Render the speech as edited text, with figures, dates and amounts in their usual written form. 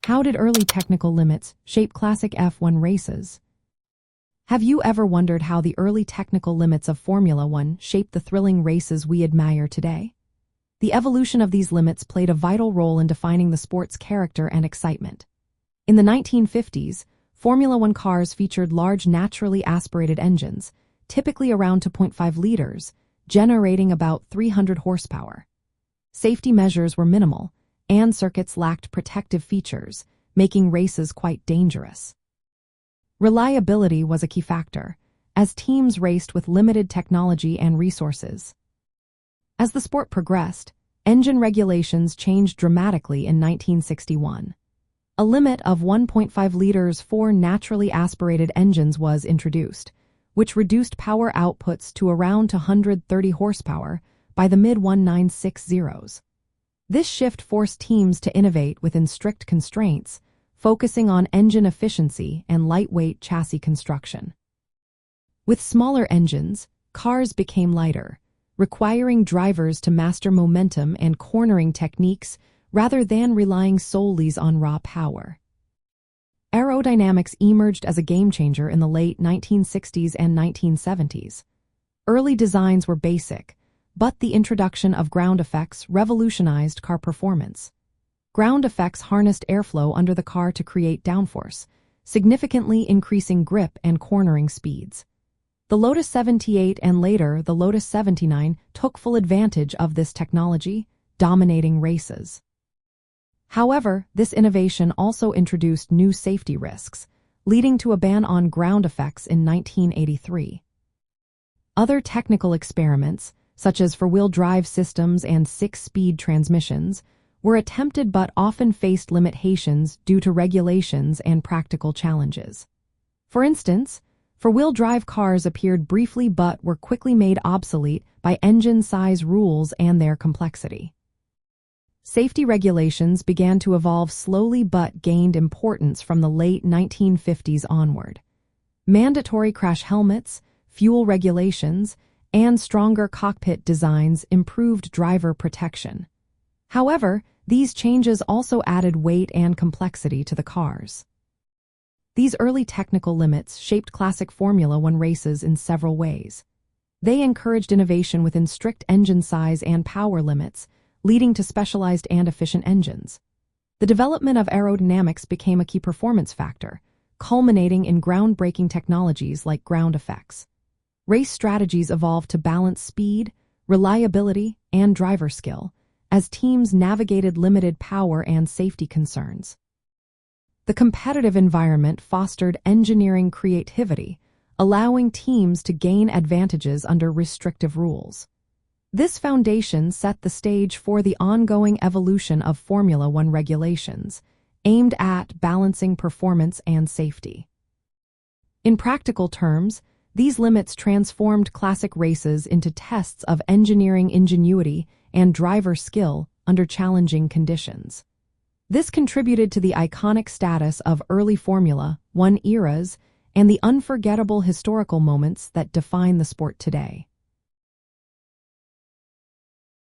How did early technical limits shape classic F1 races? Have you ever wondered how the early technical limits of Formula One shaped the thrilling races we admire today? The evolution of these limits played a vital role in defining the sport's character and excitement. In the 1950s, Formula One cars featured large naturally aspirated engines, typically around 2.5 liters, generating about 300 horsepower. Safety measures were minimal, and circuits lacked protective features, making races quite dangerous. Reliability was a key factor, as teams raced with limited technology and resources. As the sport progressed, engine regulations changed dramatically in 1961. A limit of 1.5 liters for naturally aspirated engines was introduced, which reduced power outputs to around 130 horsepower by the mid-1960s. This shift forced teams to innovate within strict constraints, focusing on engine efficiency and lightweight chassis construction. With smaller engines, cars became lighter, requiring drivers to master momentum and cornering techniques rather than relying solely on raw power. Aerodynamics emerged as a game-changer in the late 1960s and 1970s. Early designs were basic, but the introduction of ground effects revolutionized car performance. Ground effects harnessed airflow under the car to create downforce, significantly increasing grip and cornering speeds. The Lotus 78 and later the Lotus 79 took full advantage of this technology, dominating races. However, this innovation also introduced new safety risks, leading to a ban on ground effects in 1983. Other technical experiments, such as four-wheel drive systems and six-speed transmissions, were attempted but often faced limitations due to regulations and practical challenges. For instance, four-wheel drive cars appeared briefly but were quickly made obsolete by engine size rules and their complexity. Safety regulations began to evolve slowly but gained importance from the late 1950s onward. Mandatory crash helmets, fuel regulations, and stronger cockpit designs improved driver protection. However, these changes also added weight and complexity to the cars. These early technical limits shaped classic Formula One races in several ways. They encouraged innovation within strict engine size and power limits, leading to specialized and efficient engines. The development of aerodynamics became a key performance factor, culminating in groundbreaking technologies like ground effects. Race strategies evolved to balance speed, reliability, and driver skill, as teams navigated limited power and safety concerns. The competitive environment fostered engineering creativity, allowing teams to gain advantages under restrictive rules. This foundation set the stage for the ongoing evolution of Formula One regulations, aimed at balancing performance and safety. In practical terms, these limits transformed classic races into tests of engineering ingenuity and driver skill under challenging conditions. This contributed to the iconic status of early Formula One eras and the unforgettable historical moments that define the sport today.